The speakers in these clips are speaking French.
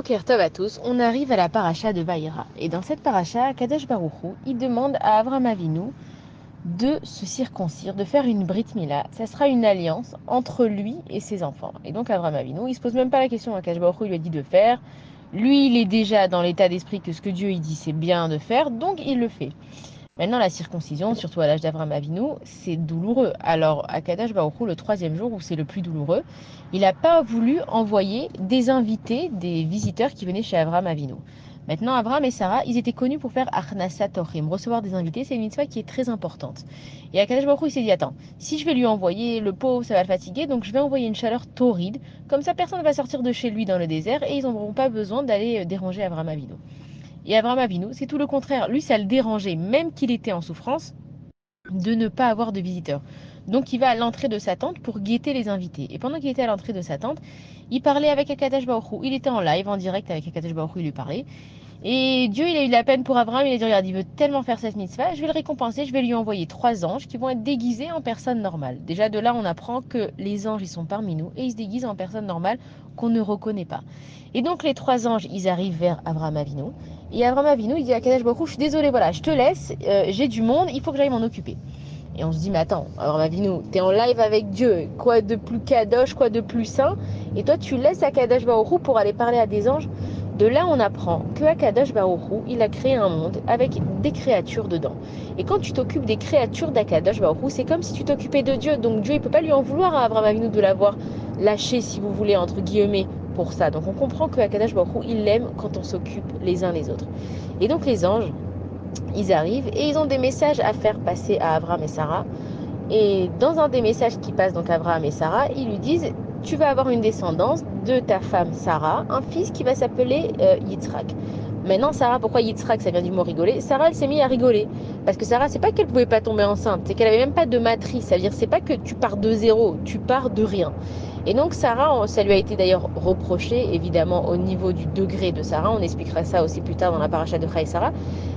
Boker Tov à tous, on arrive à la paracha de Vaïra. Et dans cette paracha, Kadosh Baruch Hu, il demande à Avraham Avinu de se circoncire, de faire une brit mila. Ça sera une alliance entre lui et ses enfants. Et donc Avraham Avinu, il se pose même pas la question à Kadosh Baruch Hu, il lui a dit de faire. Lui, il est déjà dans l'état d'esprit que ce que Dieu il dit c'est bien de faire, donc il le fait. Maintenant, la circoncision, surtout à l'âge d'Avraham Avinu, c'est douloureux. Alors, à Kadosh Baruch Hu, le troisième jour où c'est le plus douloureux, il n'a pas voulu envoyer des invités, des visiteurs qui venaient chez Avraham Avinu. Maintenant, Avraham et Sarah, ils étaient connus pour faire Achnasat Orchim, recevoir des invités, c'est une mitzvah qui est très importante. Et à Kadosh Baruch Hu, il s'est dit, attends, si je vais lui envoyer le pauvre, ça va le fatiguer, donc je vais envoyer une chaleur torride, comme ça personne ne va sortir de chez lui dans le désert et ils n'auront pas besoin d'aller déranger Avraham Avinu. Et Avraham Avinu, c'est tout le contraire. Lui, ça le dérangeait, même qu'il était en souffrance, de ne pas avoir de visiteurs. Donc il va à l'entrée de sa tente pour guetter les invités. Et pendant qu'il était à l'entrée de sa tente, il parlait avec Akadosh Baruch Hu. Il était en live, en direct avec Akadosh Baruch Hu, il lui parlait. Et Dieu, il a eu de la peine pour Abraham, il a dit, regarde, il veut tellement faire cette mitzvah, je vais le récompenser, je vais lui envoyer 3 anges qui vont être déguisés en personnes normales. Déjà de là, on apprend que les anges, ils sont parmi nous, et ils se déguisent en personnes normales qu'on ne reconnaît pas. Et donc les 3 anges, ils arrivent vers Abraham Avinu, et Abraham Avinu, il dit à Kadosh Baruch Hu, je suis désolé, voilà, je te laisse, j'ai du monde, il faut que j'aille m'en occuper. Et on se dit, mais attends, Abraham Avinu, t'es en live avec Dieu, quoi de plus kadosh, quoi de plus saint, et toi tu laisses Akadosh Baruch Hu pour aller parler à des anges. De là, on apprend que Akadosh Baruch Hu, il a créé un monde avec des créatures dedans. Et quand tu t'occupes des créatures d'Akadosh Baruch Hu, c'est comme si tu t'occupais de Dieu. Donc Dieu, il peut pas lui en vouloir à Abraham Avinu de l'avoir lâché, si vous voulez, entre guillemets, pour ça. Donc on comprend que Akadosh Baruch Hu, il l'aime quand on s'occupe les uns les autres. Et donc les anges, ils arrivent et ils ont des messages à faire passer à Abraham et Sarah. Et dans un des messages qui passent donc à Abraham et Sarah, ils lui disent, tu vas avoir une descendance de ta femme Sarah, un fils qui va s'appeler Yitzhak. Maintenant, Sarah, pourquoi Yitzhak, ça vient du mot rigoler? Sarah, elle s'est mise à rigoler. Parce que Sarah, c'est pas qu'elle pouvait pas tomber enceinte, c'est qu'elle avait même pas de matrice. Ça veut dire, c'est pas que tu pars de zéro, tu pars de rien. Et donc Sarah, ça lui a été d'ailleurs reproché, évidemment au niveau du degré de Sarah, on expliquera ça aussi plus tard dans la paracha de Chai Sarah,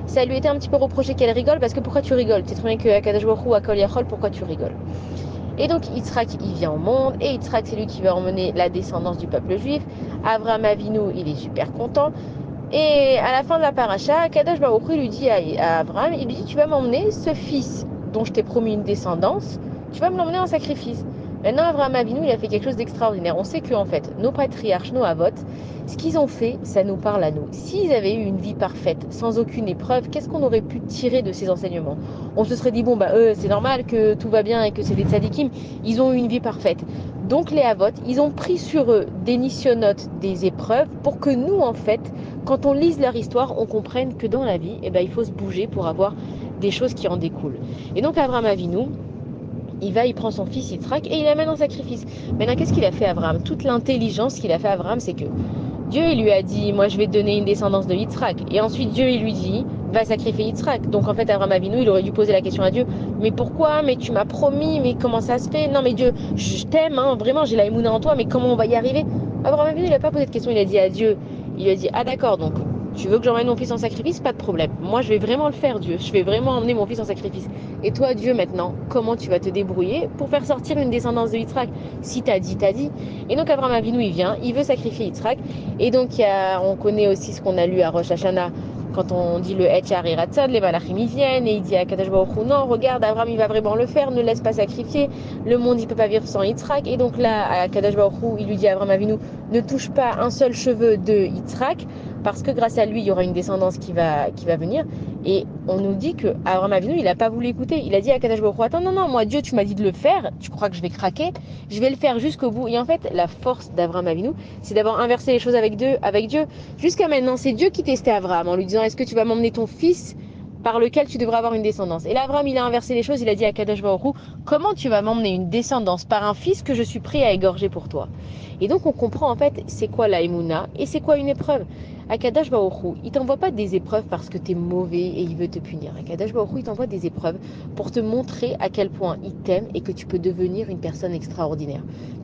ça lui a été un petit peu reproché qu'elle rigole, parce que pourquoi tu rigoles? Tu sais très bien que Akadosh Baruch Hu, Akol Yachol, pourquoi tu rigoles? Et donc Yitzhak, il vient au monde, et Yitzhak, c'est lui qui va emmener la descendance du peuple juif. Avraham Avinu, il est super content. Et à la fin de la paracha, Kadosh Baruch Hu lui dit à Abraham, il lui dit, tu vas m'emmener ce fils dont je t'ai promis une descendance, tu vas me l'emmener en sacrifice. Maintenant, Avraham Avinu, il a fait quelque chose d'extraordinaire. On sait que en fait, nos patriarches, nos avots, ce qu'ils ont fait, ça nous parle à nous. S'ils avaient eu une vie parfaite, sans aucune épreuve, qu'est-ce qu'on aurait pu tirer de ces enseignements? On se serait dit, bon, bah eux, c'est normal que tout va bien et que c'est des tzadikim, ils ont eu une vie parfaite. Donc les avots, ils ont pris sur eux des nisyonotes, des épreuves, pour que nous, en fait, quand on lise leur histoire, on comprenne que dans la vie, il faut se bouger pour avoir des choses qui en découlent. Et donc Avraham Avinu, il prend son fils Yitzhak et il l'amène en sacrifice. Maintenant, qu'est-ce qu'il a fait Avraham? Toute l'intelligence qu'il a fait Avraham, c'est que Dieu, il lui a dit, moi je vais te donner une descendance de Yitzhak. Et ensuite Dieu, il lui dit, va sacrifier Yitzhak. Donc en fait, Avraham Avinu, il aurait dû poser la question à Dieu, mais pourquoi? Mais tu m'as promis, mais comment ça se fait? Non mais Dieu, je t'aime, hein, vraiment, j'ai la émouna en toi, mais comment on va y arriver? Avraham Avinu, il n'a pas posé de question, il a dit à Dieu, il lui a dit, ah d'accord, donc tu veux que j'emmène mon fils en sacrifice? Pas de problème. Moi, je vais vraiment le faire, Dieu. Je vais vraiment emmener mon fils en sacrifice. Et toi, Dieu, maintenant, comment tu vas te débrouiller pour faire sortir une descendance de Yitzhak? Si t'as dit, t'as dit. Et donc, Avraham Avinu, il vient, il veut sacrifier Yitzhak. Et donc, on connaît aussi ce qu'on a lu à Rosh Hashanah, quand on dit le Etchar et Ratzad, les Malachim ils viennent, et il dit à Kadosh Baruch Hu, non, regarde, Abraham, il va vraiment le faire, ne laisse pas sacrifier. Le monde, il peut pas vivre sans Yitzhak. Et donc là, à Kadosh Baruch Hu, il lui dit à Avraham Avinu, ne touche pas un seul cheveu de Yitzhak, parce que grâce à lui, il y aura une descendance qui va venir. Et on nous dit que Avraham Avinu, il n'a pas voulu écouter. Il a dit à Kadosh Baruch Hu, attends, non, moi, Dieu, tu m'as dit de le faire, tu crois que je vais craquer? Je vais le faire jusqu'au bout. Et en fait, la force d'Avraham Avinu, c'est d'avoir inversé les choses avec Dieu. Jusqu'à maintenant, c'est Dieu qui testait Avraham en lui disant, est-ce que tu vas m'emmener ton fils par lequel tu devras avoir une descendance? Et là, Avraham, il a inversé les choses, il a dit à Kadosh Baruch Hu, comment tu vas m'emmener une descendance par un fils que je suis prêt à égorger pour toi? Et donc, on comprend en fait, c'est quoi la Emouna et c'est quoi une épreuve. Akadosh Baruch Hu, il t'envoie pas des épreuves parce que tu es mauvais et il veut te punir. Akadosh Baruch Hu, il t'envoie des épreuves pour te montrer à quel point il t'aime et que tu peux devenir une personne extraordinaire.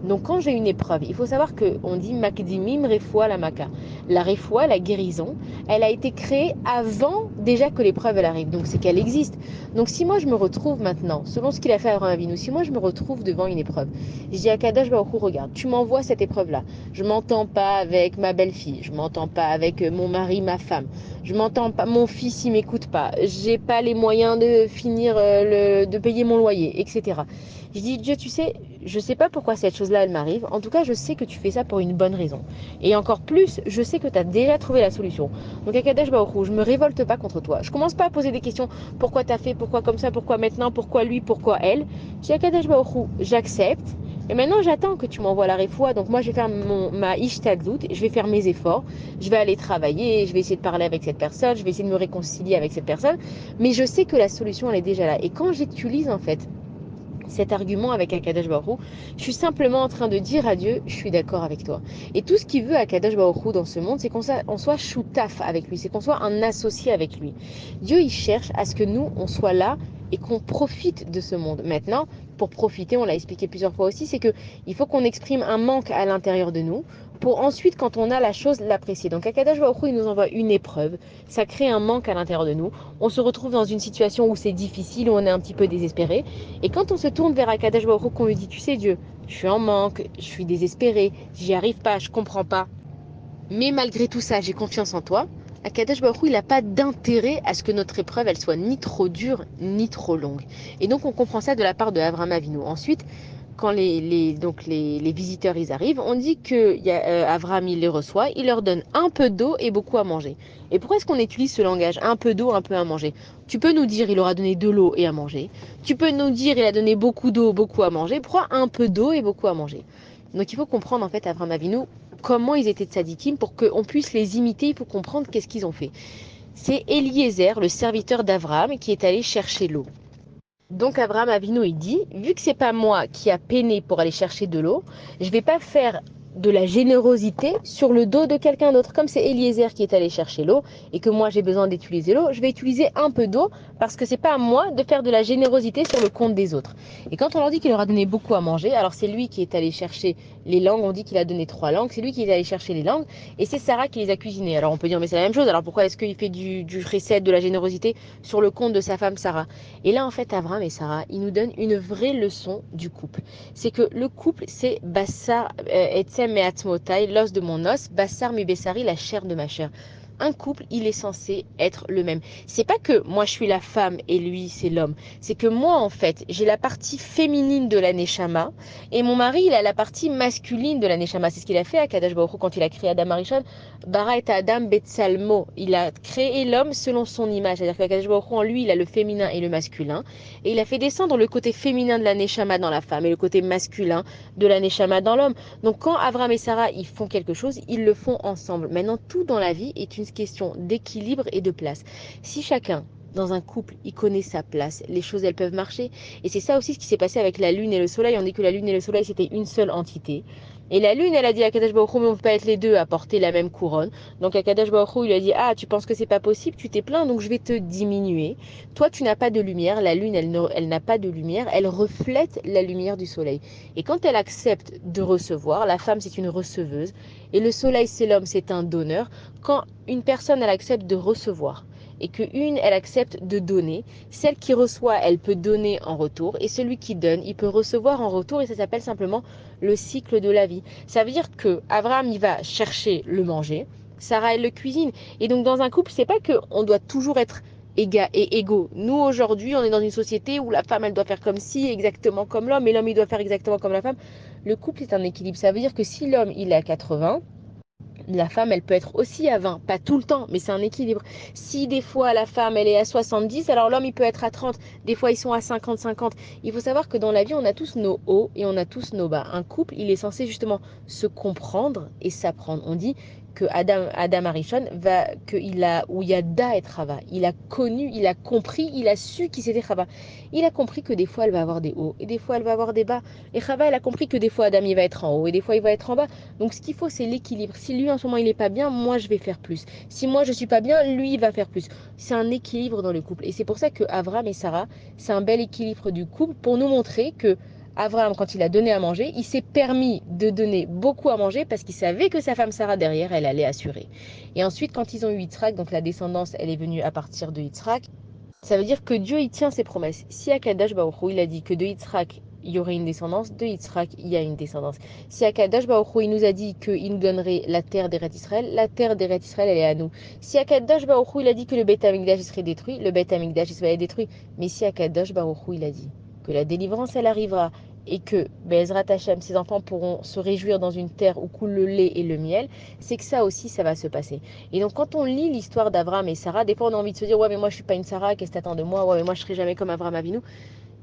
Donc quand j'ai une épreuve, il faut savoir qu'on dit Makdimim Refoua la Maka. La Refoua, la guérison, elle a été créée avant déjà que l'épreuve elle arrive. Donc c'est qu'elle existe. Donc si moi je me retrouve maintenant, selon ce qu'il a fait à Avraham Avinu, si moi je me retrouve devant une épreuve, je dis à Akadosh Baruch Hu, regarde, tu m'envoies cette épreuve-là. Je m'entends pas avec ma belle-fille, je m'entends pas avec mon mari, ma femme. Je m'entends pas, mon fils il m'écoute pas. J'ai pas les moyens de finir de payer mon loyer, etc. Je dis Dieu, tu sais, je sais pas pourquoi cette chose-là elle m'arrive. En tout cas, je sais que tu fais ça pour une bonne raison. Et encore plus, je sais que tu as déjà trouvé la solution. Donc Akadosh Baruch Hu, je me révolte pas contre toi. Je commence pas à poser des questions. Pourquoi t'as fait, pourquoi comme ça, pourquoi maintenant, pourquoi lui, pourquoi elle. Je dis Akadosh Baruch Hu, j'accepte. Et maintenant, j'attends que tu m'envoies la refoua. Donc moi, je vais faire ma ishtadlout, je vais faire mes efforts. Je vais aller travailler, je vais essayer de parler avec cette personne, je vais essayer de me réconcilier avec cette personne. Mais je sais que la solution, elle est déjà là. Et quand j'utilise en fait cet argument avec Akadosh Baruch Hu, je suis simplement en train de dire à Dieu, je suis d'accord avec toi. Et tout ce qu'il veut Akadosh Baruch Hu dans ce monde, c'est qu'on soit choutaf avec lui, c'est qu'on soit un associé avec lui. Dieu, il cherche à ce que nous, on soit là et qu'on profite de ce monde. Maintenant, pour profiter, on l'a expliqué plusieurs fois aussi, c'est que il faut qu'on exprime un manque à l'intérieur de nous pour ensuite, quand on a la chose, l'apprécier. Donc Akadosh Baruch Hu, il nous envoie une épreuve, ça crée un manque à l'intérieur de nous. On se retrouve dans une situation où c'est difficile, où on est un petit peu désespéré. Et quand on se tourne vers Akadosh Baruch Hu, qu'on lui dit, tu sais Dieu, je suis en manque, je suis désespéré, j'y arrive pas, je comprends pas. Mais malgré tout ça, j'ai confiance en toi. Akadosh Baruch Hu, il n'a pas d'intérêt à ce que notre épreuve, elle soit ni trop dure, ni trop longue. Et donc, on comprend ça de la part de Avraham Avinu. Ensuite, quand les visiteurs ils arrivent, on dit que Avraham il les reçoit, il leur donne un peu d'eau et beaucoup à manger. Et pourquoi est-ce qu'on utilise ce langage, un peu d'eau, un peu à manger? Tu peux nous dire il aura donné de l'eau et à manger. Tu peux nous dire il a donné beaucoup d'eau, beaucoup à manger. Pourquoi un peu d'eau et beaucoup à manger? Donc il faut comprendre en fait Avraham Avinu comment ils étaient tzadikim pour qu'on puisse les imiter, il faut comprendre qu'est-ce qu'ils ont fait. C'est Eliezer, le serviteur d'Avraham, qui est allé chercher l'eau. Donc Abraham Avinu il dit, vu que c'est pas moi qui a peiné pour aller chercher de l'eau, je vais pas faire de la générosité sur le dos de quelqu'un d'autre. Comme c'est Eliezer qui est allé chercher l'eau et que moi j'ai besoin d'utiliser l'eau, je vais utiliser un peu d'eau parce que c'est pas à moi de faire de la générosité sur le compte des autres. Et quand on leur dit qu'il leur a donné beaucoup à manger, alors c'est lui qui est allé chercher les langues, on dit qu'il a donné 3 langues, c'est lui qui est allé chercher les langues et c'est Sarah qui les a cuisinées. Alors on peut dire mais c'est la même chose, alors pourquoi est-ce qu'il fait du recette, de la générosité sur le compte de sa femme Sarah? Et là en fait Abraham et Sarah, ils nous donnent une vraie leçon du couple. C'est que le couple c'est Bassar Etzem Me'atzmotai, l'os de mon os, Bassar mi Bessari, la chair de ma chair. Un couple, il est censé être le même. C'est pas que moi je suis la femme et lui c'est l'homme. C'est que moi en fait, j'ai la partie féminine de la Neshama et mon mari il a la partie masculine de la Neshama. C'est ce qu'il a fait à Kadosh Baruch Hu quand il a créé Adam Arishon. Bara et Adam Betsalmo. Il a créé l'homme selon son image. C'est-à-dire que Kadosh Baruch Hu en lui il a le féminin et le masculin. Et il a fait descendre le côté féminin de la Neshama dans la femme et le côté masculin de la Neshama dans l'homme. Donc quand Abraham et Sarah ils font quelque chose, ils le font ensemble. Maintenant tout dans la vie est une question d'équilibre et de place. Si chacun dans un couple, il connaît sa place, les choses elles peuvent marcher. Et c'est ça aussi ce qui s'est passé avec la lune et le soleil. On dit que la lune et le soleil c'était une seule entité. Et la lune, elle a dit à Kadosh Baruch Hu, mais on ne peut pas être les deux à porter la même couronne. Donc à Kadosh Baruch Hu, il a dit, ah, tu penses que c'est pas possible, tu t'es plaint, donc je vais te diminuer. Toi, tu n'as pas de lumière. La lune, elle n'a pas de lumière. Elle reflète la lumière du soleil. Et quand elle accepte de recevoir, la femme, c'est une receveuse. Et le soleil, c'est l'homme, c'est un donneur. Quand une personne, elle accepte de recevoir et qu'une, elle accepte de donner, celle qui reçoit, elle peut donner en retour et celui qui donne, il peut recevoir en retour et ça s'appelle simplement le cycle de la vie. Ça veut dire que Abraham, il va chercher le manger, Sarah, elle le cuisine. Et donc dans un couple, c'est pas qu'on doit toujours être égaux. Nous, aujourd'hui, on est dans une société où la femme, elle doit faire comme si, exactement comme l'homme, et l'homme, il doit faire exactement comme la femme. Le couple, c'est un équilibre. Ça veut dire que si l'homme, il est à 80, la femme, elle peut être aussi à 20, pas tout le temps, mais c'est un équilibre. Si des fois la femme, elle est à 70, alors l'homme, il peut être à 30. Des fois, ils sont à 50-50. Il faut savoir que dans la vie, on a tous nos hauts et on a tous nos bas. Un couple, il est censé justement se comprendre et s'apprendre. On dit que Adam Arishon où il y a Da et Chava. Il a connu, il a compris, il a su qui c'était Chava. Il a compris que des fois, elle va avoir des hauts et des fois, elle va avoir des bas. Et Chava, elle a compris que des fois, Adam, il va être en haut et des fois, il va être en bas. Donc, ce qu'il faut, c'est l'équilibre. Si lui, en ce moment, il n'est pas bien, moi, je vais faire plus. Si moi, je suis pas bien, lui, il va faire plus. C'est un équilibre dans le couple. Et c'est pour ça que Avraham et Sarah, c'est un bel équilibre du couple pour nous montrer que Avraham, quand il a donné à manger, il s'est permis de donner beaucoup à manger parce qu'il savait que sa femme Sarah, derrière, elle allait assurer. Et ensuite, quand ils ont eu Yitzhak, donc la descendance, elle est venue à partir de Yitzhak, ça veut dire que Dieu, il tient ses promesses. Si Akadosh Baruch Hu, il a dit que de Yitzhak, il y aurait une descendance, de Yitzhak, il y a une descendance. Si Akadosh Baruch Hu, il nous a dit qu'il nous donnerait la terre d'Eretz Israël, la terre d'Eretz Israël, elle est à nous. Si Akadosh Baruch Hu, il a dit que le Beth Amikdash serait détruit, le Beth Amikdash il serait détruit. Mais si Akadosh Baruch Hu, il a dit que la délivrance, elle arrivera, et que Bezrat Hashem, ses enfants pourront se réjouir dans une terre où coule le lait et le miel, c'est que ça aussi, ça va se passer. Et donc, quand on lit l'histoire d'Abraham et Sarah, des fois, on a envie de se dire, ouais, mais moi, je suis pas une Sarah, qu'est-ce que t'attends de moi? Ouais, mais moi, je serai jamais comme Abraham Avinu.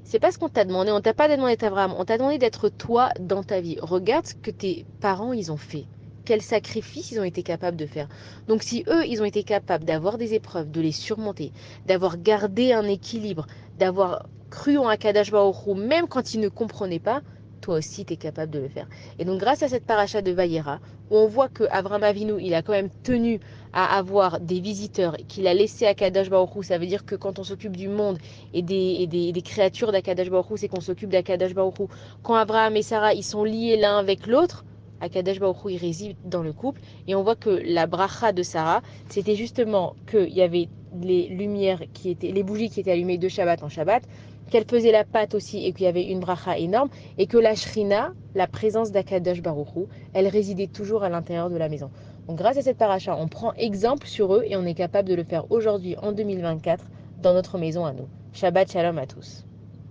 C'est pas ce qu'on t'a demandé. On t'a pas demandé d'être Abraham. On t'a demandé d'être toi dans ta vie. Regarde ce que tes parents, ils ont fait. Quels sacrifices ils ont été capables de faire. Donc si eux, ils ont été capables d'avoir des épreuves, de les surmonter, d'avoir gardé un équilibre, d'avoir cru en Akadosh Baruch Hu, même quand ils ne comprenaient pas, toi aussi, tu es capable de le faire. Et donc grâce à cette paracha de Vayera, où on voit que Abraham Avinu, il a quand même tenu à avoir des visiteurs, qu'il a laissé Akadosh Baruch Hu, ça veut dire que quand on s'occupe du monde, et des créatures d'Akadash Baruch Hu, c'est qu'on s'occupe d'Akadash Baruch Hu. Quand Abraham et Sarah, ils sont liés l'un avec l'autre, Akadash Baruch Hu, il réside dans le couple. Et on voit que la bracha de Sarah, c'était justement qu'il y avait les lumières qui étaient, les bougies qui étaient allumées de Shabbat en Shabbat, qu'elle faisait la pâte aussi et qu'il y avait une bracha énorme, et que la Shrina, la présence d'Akadash Baruch Hu, elle résidait toujours à l'intérieur de la maison. Donc grâce à cette paracha, on prend exemple sur eux et on est capable de le faire aujourd'hui en 2024 dans notre maison à nous. Shabbat shalom à tous.